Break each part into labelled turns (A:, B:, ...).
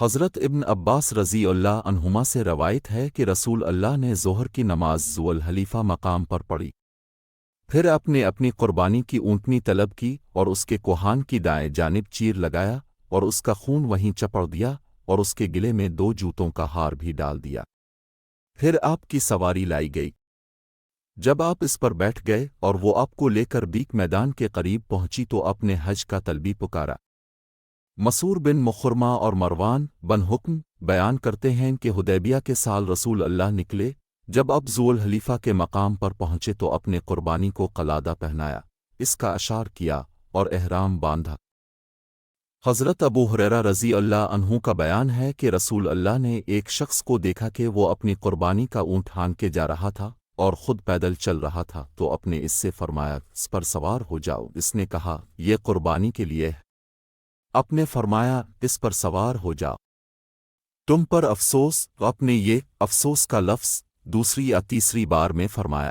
A: حضرت ابن عباس رضی اللہ عنہما سے روایت ہے کہ رسول اللہ نے ظہر کی نماز ذو الحلیفہ مقام پر پڑھی، پھر اپنی قربانی کی اونٹنی طلب کی اور اس کے کوہان کی دائیں جانب چیر لگایا اور اس کا خون وہیں چپڑ دیا اور اس کے گلے میں 2 جوتوں کا ہار بھی ڈال دیا۔ پھر آپ کی سواری لائی گئی۔ جب آپ اس پر بیٹھ گئے اور وہ آپ کو لے کر بیک میدان کے قریب پہنچی تو اپنے حج کا تلبی پکارا۔ مسور بن مخرمہ اور مروان بن حکم بیان کرتے ہیں کہ حدیبیہ کے سال رسول اللہ نکلے، جب اب ذو الحلیفہ کے مقام پر پہنچے تو اپنے قربانی کو قلادہ پہنایا، اس کا اشعار کیا اور احرام باندھا۔ حضرت ابو ہریرہ رضی اللہ عنہ کا بیان ہے کہ رسول اللہ نے ایک شخص کو دیکھا کہ وہ اپنی قربانی کا اونٹ ہان کے جا رہا تھا اور خود پیدل چل رہا تھا، تو اپنے اس سے فرمایا اس پر سوار ہو جاؤ۔ اس نے کہا یہ قربانی کے لیے ہے۔ اپنے فرمایا اس پر سوار ہو جاؤ، تم پر افسوس۔ اپنے یہ افسوس کا لفظ دوسری یا تیسری بار میں فرمایا۔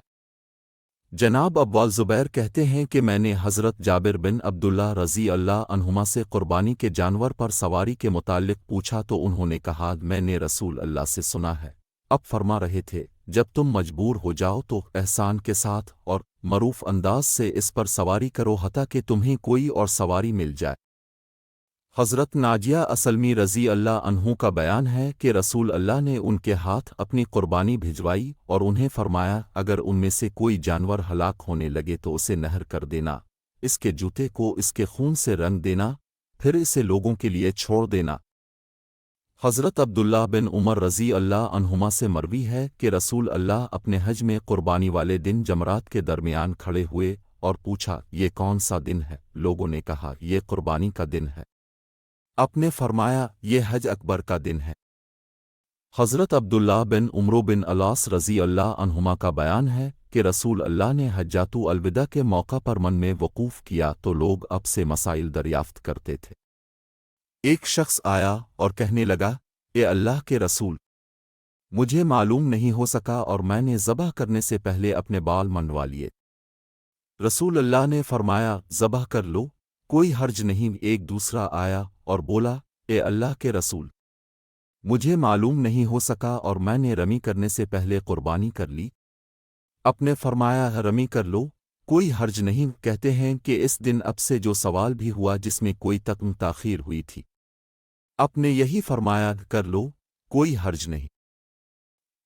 A: جناب ابوال زبیر کہتے ہیں کہ میں نے حضرت جابر بن عبداللہ رضی اللہ عنہما سے قربانی کے جانور پر سواری کے متعلق پوچھا تو انہوں نے کہا میں نے رسول اللہ سے سنا ہے، اب فرما رہے تھے جب تم مجبور ہو جاؤ تو احسان کے ساتھ اور معروف انداز سے اس پر سواری کرو حتیٰ کہ تمہیں کوئی اور سواری مل جائے۔ حضرت ناجیہ اسلمی رضی اللہ عنہ کا بیان ہے کہ رسول اللہ نے ان کے ہاتھ اپنی قربانی بھجوائی اور انہیں فرمایا اگر ان میں سے کوئی جانور ہلاک ہونے لگے تو اسے نہر کر دینا، اس کے جوتے کو اس کے خون سے رنگ دینا، پھر اسے لوگوں کے لیے چھوڑ دینا۔ حضرت عبداللہ بن عمر رضی اللہ عنہما سے مروی ہے کہ رسول اللہ اپنے حج میں قربانی والے دن جمرات کے درمیان کھڑے ہوئے اور پوچھا یہ کون سا دن ہے؟ لوگوں نے کہا یہ قربانی کا دن ہے۔ اپنے فرمایا یہ حج اکبر کا دن ہے۔ حضرت عبداللہ بن عمرو بن علاس رضی اللہ عنہما کا بیان ہے کہ رسول اللہ نے حجۃ الوداع کے موقع پر من میں وقوف کیا تو لوگ اب سے مسائل دریافت کرتے تھے۔ ایک شخص آیا اور کہنے لگا اے اللہ کے رسول، مجھے معلوم نہیں ہو سکا اور میں نے ذبح کرنے سے پہلے اپنے بال منڈوا لیے۔ رسول اللہ نے فرمایا ذبح کر لو، کوئی حرج نہیں۔ ایک دوسرا آیا اور بولا اے اللہ کے رسول، مجھے معلوم نہیں ہو سکا اور میں نے رمی کرنے سے پہلے قربانی کر لی۔ اپنے فرمایا رمی کر لو، کوئی حرج نہیں۔ کہتے ہیں کہ اس دن اب سے جو سوال بھی ہوا جس میں کوئی تاخیر ہوئی تھی، اپنے یہی فرمایا کر لو، کوئی حرج نہیں۔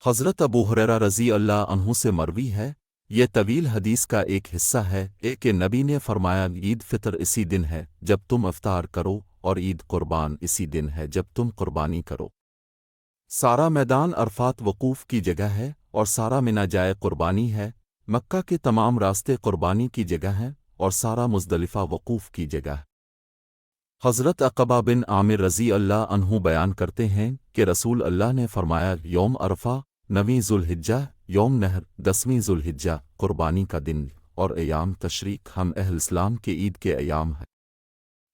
A: حضرت ابو ہریرہ رضی اللہ عنہ سے مروی ہے، یہ طویل حدیث کا ایک حصہ ہے کہ نبی نے فرمایا عید فطر اسی دن ہے جب تم افطار کرو اور عید قربان اسی دن ہے جب تم قربانی کرو۔ سارا میدان عرفات وقوف کی جگہ ہے اور سارا منی جائے قربانی ہے، مکہ کے تمام راستے قربانی کی جگہ ہیں اور سارا مزدلفہ وقوف کی جگہ ہے۔ حضرت عقبہ بن عامر رضی اللہ عنہ بیان کرتے ہیں کہ رسول اللہ نے فرمایا یوم عرفہ 9 ذوالحجہ، یوم نحر 10 ذوالحجہ قربانی کا دن، اور ایام تشریق ہم اہل اسلام کے عید کے ایام ہیں،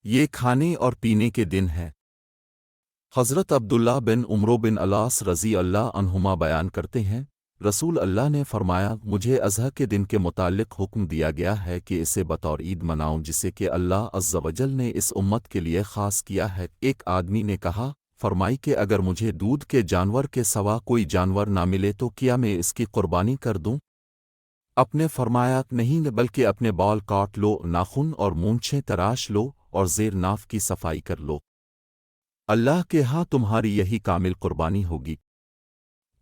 A: یہ کھانے اور پینے کے دن ہے۔ حضرت عبداللہ بن عمرو بن علاس رضی اللہ عنہما بیان کرتے ہیں رسول اللہ نے فرمایا مجھے اضحیٰ کے دن کے متعلق حکم دیا گیا ہے کہ اسے بطور عید مناؤں جسے کہ اللہ عز و جل نے اس امت کے لیے خاص کیا ہے۔ ایک آدمی نے کہا فرمائی کہ اگر مجھے دودھ کے جانور کے سوا کوئی جانور نہ ملے تو کیا میں اس کی قربانی کر دوں؟ اپنے فرمایا نہیں بلکہ اپنے بال کاٹ لو، ناخن اور مونچھیں تراش لو اور زیر ناف کی صفائی کر لو، اللہ کے ہاں تمہاری یہی کامل قربانی ہوگی۔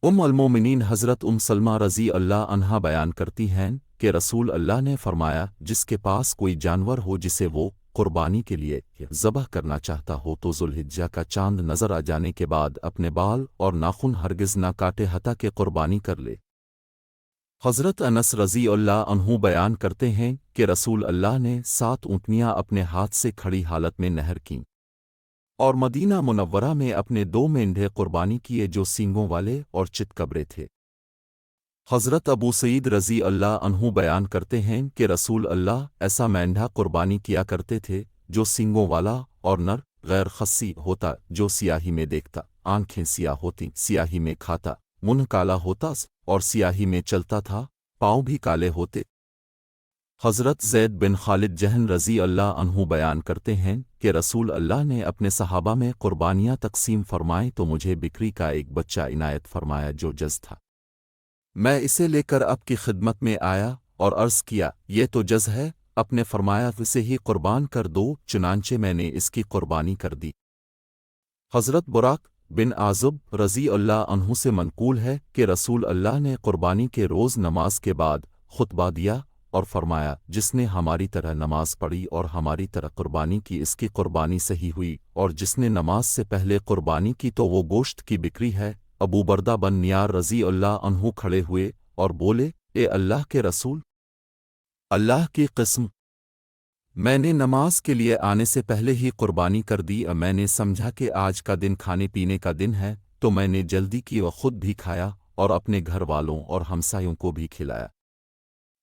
A: المومنین حضرت سلمہ رضی اللہ عنہا بیان کرتی ہیں کہ رسول اللہ نے فرمایا جس کے پاس کوئی جانور ہو جسے وہ قربانی کے لیے ذبح کرنا چاہتا ہو تو ذوالحجہ کا چاند نظر آ جانے کے بعد اپنے بال اور ناخن ہرگز نہ کاٹے حتیٰ کہ قربانی کر لے۔ حضرت انس رضی اللہ عنہ بیان کرتے ہیں کہ رسول اللہ نے 7 اونٹنیاں اپنے ہاتھ سے کھڑی حالت میں نہر کیں اور مدینہ منورہ میں اپنے 2 مینڈھے قربانی کیے جو سینگوں والے اور چتکبرے تھے۔ حضرت ابو سعید رضی اللہ عنہ بیان کرتے ہیں کہ رسول اللہ ایسا مینڈھا قربانی کیا کرتے تھے جو سینگوں والا اور نر غیر خصی ہوتا، جو سیاہی میں دیکھتا، آنکھیں سیاہ ہوتی، سیاہی میں کھاتا، منہ کالا ہوتا اور سیاہی میں چلتا تھا، پاؤں بھی کالے ہوتے۔ حضرت زید بن خالد جہن رضی اللہ عنہ بیان کرتے ہیں کہ رسول اللہ نے اپنے صحابہ میں قربانیاں تقسیم فرمائیں تو مجھے بکری کا ایک بچہ عنایت فرمایا جو جز تھا۔ میں اسے لے کر آپ کی خدمت میں آیا اور عرض کیا یہ تو جز ہے، اپنے فرمایا اسے ہی قربان کر دو، چنانچہ میں نے اس کی قربانی کر دی۔ حضرت براق بن عازب رضی اللہ عنہ سے منقول ہے کہ رسول اللہ نے قربانی کے روز نماز کے بعد خطبہ دیا اور فرمایا جس نے ہماری طرح نماز پڑھی اور ہماری طرح قربانی کی اس کی قربانی صحیح ہوئی، اور جس نے نماز سے پہلے قربانی کی تو وہ گوشت کی بکری ہے۔ ابو بردہ بن نیار رضی اللہ عنہ کھڑے ہوئے اور بولے اے اللہ کے رسول اللہ کی قسم، میں نے نماز کے لیے آنے سے پہلے ہی قربانی کر دی، اور میں نے سمجھا کہ آج کا دن کھانے پینے کا دن ہے تو میں نے جلدی کی اور خود بھی کھایا اور اپنے گھر والوں اور ہمسایوں کو بھی کھلایا۔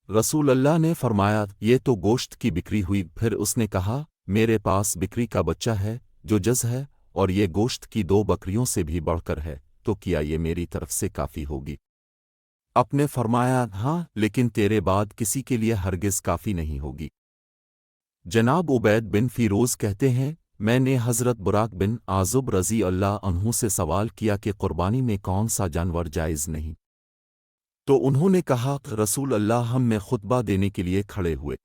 A: رسول اللہ نے فرمایا یہ تو گوشت کی بکری ہوئی۔ پھر اس نے کہا میرے پاس بکری کا بچہ ہے جو جز ہے، اور یہ گوشت کی 2 بکریوں سے بھی بڑھ کر ہے، تو کیا یہ میری طرف سے کافی ہوگی؟ آپ نے فرمایا ہاں، لیکن تیرے بعد کسی کے لیے ہرگز کافی نہیں ہوگی۔ جناب عبید بن فیروز کہتے ہیں میں نے حضرت براق بن عازب رضی اللہ عنہ سے سوال کیا کہ قربانی میں کون سا جانور جائز نہیں؟ تو انہوں نے کہا رسول اللہ ہم میں خطبہ دینے کے لیے کھڑے ہوئے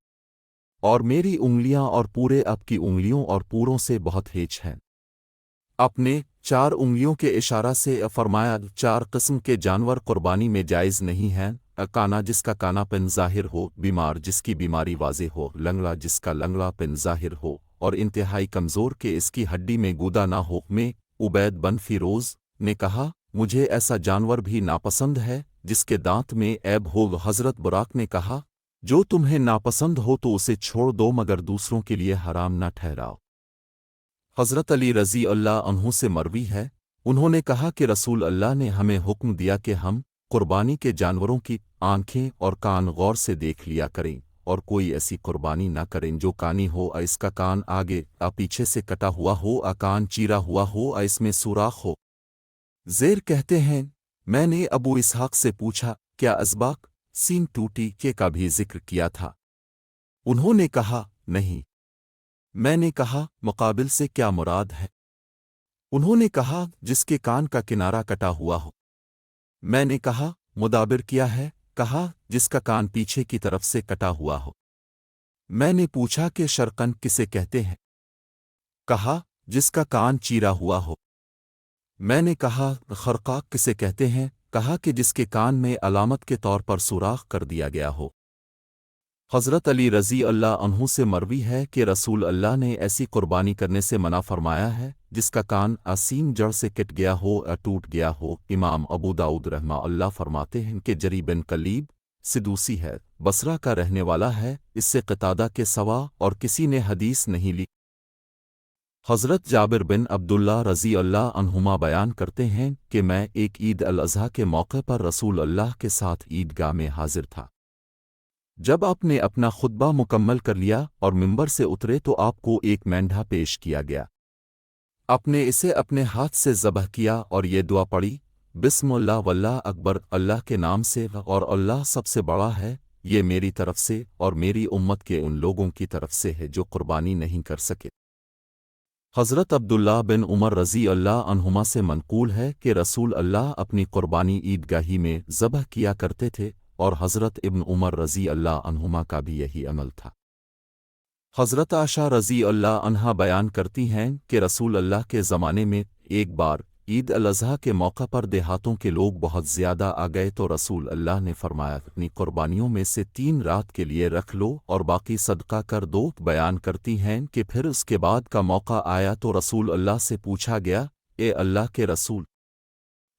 A: اور میری انگلیاں اور پورے آپ کی انگلیوں اور پوروں سے بہت ہیچ ہیں۔ اپنے 4 انگلیوں کے اشارہ سے فرمایا 4 قسم کے جانور قربانی میں جائز نہیں ہیں، کانا جس کا کانا پن ظاہر ہو، بیمار جس کی بیماری واضح ہو، لنگڑا جس کا لنگڑا پن ظاہر ہو، اور انتہائی کمزور کہ اس کی ہڈی میں گودا نہ ہو۔ میں عبید بن فیروز نے کہا مجھے ایسا جانور بھی ناپسند ہے جس کے دانت میں عیب ہو۔ حضرت براق نے کہا جو تمہیں ناپسند ہو تو اسے چھوڑ دو مگر دوسروں کے لیے حرام نہ ٹھہراؤ۔ حضرت علی رضی اللہ عنہ سے مروی ہے انہوں نے کہا کہ رسول اللہ نے ہمیں حکم دیا کہ ہم قربانی کے جانوروں کی آنکھیں اور کان غور سے دیکھ لیا کریں، اور کوئی ایسی قربانی نہ کریں جو کانی ہو اس کا کان آگے پیچھے سے کٹا ہوا ہو، کان چیرا ہوا ہو، اس میں سوراخ ہو۔ زیر کہتے ہیں میں نے ابو اسحاق سے پوچھا کیا اسباق سین ٹوٹی کے کا بھی ذکر کیا تھا؟ انہوں نے کہا نہیں۔ میں نے کہا مقابل سے کیا مراد ہے؟ انہوں نے کہا جس کے کان کا کنارہ کٹا ہوا ہو۔ میں نے کہا مدابر کیا ہے؟ کہا جس کا کان پیچھے کی طرف سے کٹا ہوا ہو۔ میں نے پوچھا کہ شرقن کسے کہتے ہیں؟ کہا جس کا کان چیرا ہوا ہو۔ میں نے کہا خرقاق کسے کہتے ہیں؟ کہا کہ جس کے کان میں علامت کے طور پر سوراخ کر دیا گیا ہو۔ حضرت علی رضی اللہ عنہ سے مروی ہے کہ رسول اللہ نے ایسی قربانی کرنے سے منع فرمایا ہے جس کا کان اسیم جڑ سے کٹ گیا ہو یا ٹوٹ گیا ہو۔ امام ابو داؤد رحمہ اللہ فرماتے ہیں کہ جری بن کلیب سدوسی ہے، بصرہ کا رہنے والا ہے، اس سے قتادہ کے سوا اور کسی نے حدیث نہیں لی۔ حضرت جابر بن عبداللہ رضی اللہ عنہما بیان کرتے ہیں کہ میں ایک عید الاضحیٰ کے موقع پر رسول اللہ کے ساتھ عیدگاہ میں حاضر تھا۔ جب آپ نے اپنا خطبہ مکمل کر لیا اور ممبر سے اترے تو آپ کو ایک مینڈھا پیش کیا گیا۔ آپ نے اسے اپنے ہاتھ سے ذبح کیا اور یہ دعا پڑھی بسم اللہ واللہ اکبر، اللہ کے نام سے، اور اللہ سب سے بڑا ہے، یہ میری طرف سے اور میری امت کے ان لوگوں کی طرف سے ہے جو قربانی نہیں کر سکے۔ حضرت عبداللہ بن عمر رضی اللہ عنہما سے منقول ہے کہ رسول اللہ اپنی قربانی عیدگاہی میں ذبح کیا کرتے تھے، اور حضرت ابن عمر رضی اللہ عنہما کا بھی یہی عمل تھا۔ حضرت عائشہ رضی اللہ عنہا بیان کرتی ہیں کہ رسول اللہ کے زمانے میں ایک بار عید الاضحیٰ کے موقع پر دیہاتوں کے لوگ بہت زیادہ آ گئے تو رسول اللہ نے فرمایا اپنی قربانیوں میں سے 3 رات کے لیے رکھ لو اور باقی صدقہ کر دو۔ بیان کرتی ہیں کہ پھر اس کے بعد کا موقع آیا تو رسول اللہ سے پوچھا گیا اے اللہ کے رسول،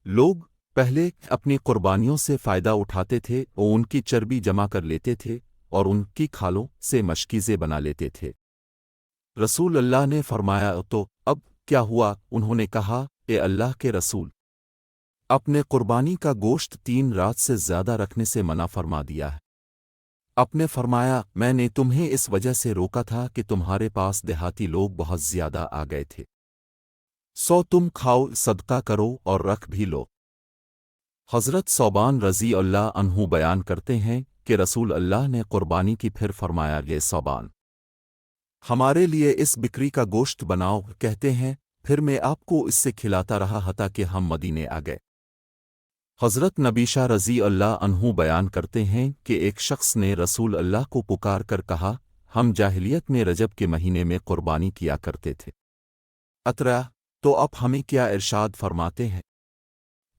A: لوگ پہلے اپنی قربانیوں سے فائدہ اٹھاتے تھے اور ان کی چربی جمع کر لیتے تھے اور ان کی کھالوں سے مشکیزیں بنا لیتے تھے۔ رسول اللہ نے فرمایا تو اب کیا ہوا؟ انہوں نے کہا اے اللہ کے رسول، اپنے قربانی کا گوشت 3 رات سے زیادہ رکھنے سے منع فرما دیا ہے۔ آپ نے فرمایا میں نے تمہیں اس وجہ سے روکا تھا کہ تمہارے پاس دیہاتی لوگ بہت زیادہ آ گئے تھے، سو تم کھاؤ، صدقہ کرو اور رکھ بھی لو۔ حضرت ثوبان رضی اللہ عنہ بیان کرتے ہیں کہ رسول اللہ نے قربانی کی، پھر فرمایا یہ صوبان ہمارے لیے اس بکری کا گوشت بناؤ، کہتے ہیں پھر میں آپ کو اس سے کھلاتا رہا حتیٰ کہ ہم مدینے آ گئے۔ حضرت نبیشہ رضی اللہ عنہ بیان کرتے ہیں کہ ایک شخص نے رسول اللہ کو پکار کر کہا، ہم جاہلیت میں رجب کے مہینے میں قربانی کیا کرتے تھے، اترا تو اب ہمیں کیا ارشاد فرماتے ہیں؟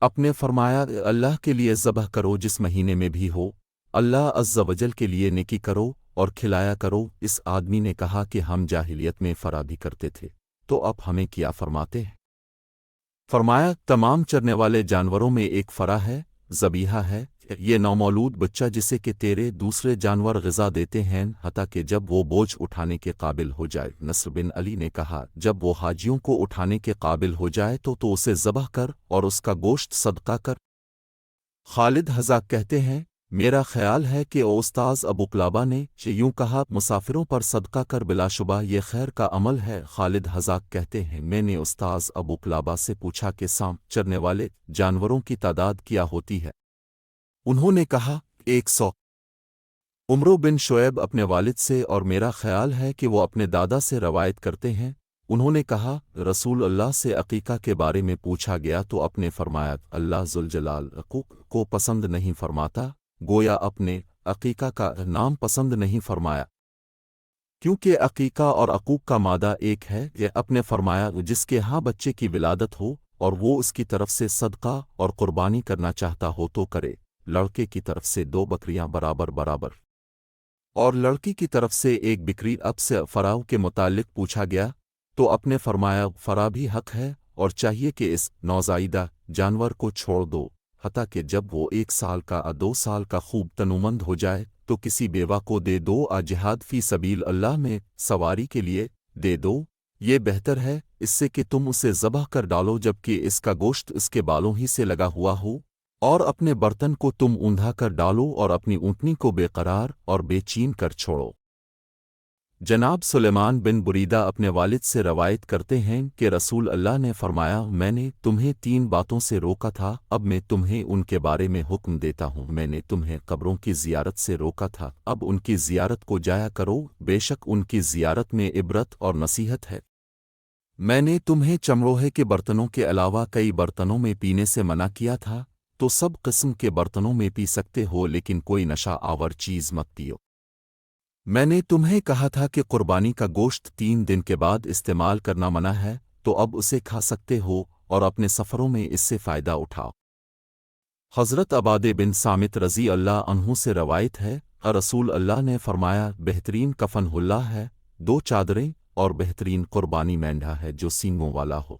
A: اپنے فرمایا اللہ کے لیے ذبح کرو جس مہینے میں بھی ہو، اللہ عز و جل کے لیے نیکی کرو اور کھلایا کرو۔ اس آدمی نے کہا کہ ہم جاہلیت میں فرا بھی کرتے تھے، تو اب ہمیں کیا فرماتے ہیں؟ فرمایا تمام چرنے والے جانوروں میں ایک فرا ہے، ذبیحہ ہے، یہ نومولود بچہ جسے کہ تیرے دوسرے جانور غذا دیتے ہیں حتیٰ کہ جب وہ بوجھ اٹھانے کے قابل ہو جائے۔ نصر بن علی نے کہا جب وہ حاجیوں کو اٹھانے کے قابل ہو جائے تو اسے ذبح کر اور اس کا گوشت صدقہ کر۔ خالد حذاق کہتے ہیں میرا خیال ہے کہ استاذ ابو قلابہ نے یوں کہا مسافروں پر صدقہ کر، بلا شبہ یہ خیر کا عمل ہے۔ خالد حذاق کہتے ہیں میں نے استاذ ابو قلابہ سے پوچھا کہ سام چرنے والے جانوروں کی تعداد کیا ہوتی ہے؟ انہوں نے کہا 100۔ عمرو بن شعیب اپنے والد سے اور میرا خیال ہے کہ وہ اپنے دادا سے روایت کرتے ہیں، انہوں نے کہا رسول اللہ سے عقیقہ کے بارے میں پوچھا گیا تو اپنے فرمایا اللہ ذوالجلال عقوق کو پسند نہیں فرماتا، گویا اپنے عقیقہ کا نام پسند نہیں فرمایا کیونکہ عقیقہ اور عقوق کا مادہ ایک ہے۔ یہ اپنے فرمایا جس کے ہاں بچے کی ولادت ہو اور وہ اس کی طرف سے صدقہ اور قربانی کرنا چاہتا ہو تو کرے، لڑکے کی طرف سے 2 بکریاں برابر برابر اور لڑکی کی طرف سے 1 بکری۔ اب سے فراو کے متعلق پوچھا گیا تو اپنے فرمایا فرا بھی حق ہے اور چاہیے کہ اس نوزائیدہ جانور کو چھوڑ دو حتیٰ کہ جب وہ 1 سال کا 2 سال کا خوب تنومند ہو جائے تو کسی بیوہ کو دے دو، جہاد فی سبیل اللہ میں سواری کے لیے دے دو، یہ بہتر ہے اس سے کہ تم اسے ذبح کر ڈالو جبکہ اس کا گوشت اس کے بالوں ہی سے لگا ہوا ہو، اور اپنے برتن کو تم اوندھا کر ڈالو اور اپنی اونٹنی کو بے قرار اور بے چین کر چھوڑو۔ جناب سلیمان بن بریدہ اپنے والد سے روایت کرتے ہیں کہ رسول اللہ نے فرمایا میں نے تمہیں 3 باتوں سے روکا تھا، اب میں تمہیں ان کے بارے میں حکم دیتا ہوں۔ میں نے تمہیں قبروں کی زیارت سے روکا تھا، اب ان کی زیارت کو جایا کرو، بے شک ان کی زیارت میں عبرت اور نصیحت ہے۔ میں نے تمہیں چمڑوہے کے برتنوں کے علاوہ کئی برتنوں میں پینے سے منع کیا تھا، تو سب قسم کے برتنوں میں پی سکتے ہو لیکن کوئی نشہ آور چیز مت پیو۔ میں نے تمہیں کہا تھا کہ قربانی کا گوشت 3 دن کے بعد استعمال کرنا منع ہے، تو اب اسے کھا سکتے ہو اور اپنے سفروں میں اس سے فائدہ اٹھاؤ۔ حضرت عبادہ بن صامت رضی اللہ عنہ سے روایت ہے رسول اللہ نے فرمایا بہترین کفن اللہ ہے 2 چادریں اور بہترین قربانی مینڈھا ہے جو سینگوں والا ہو۔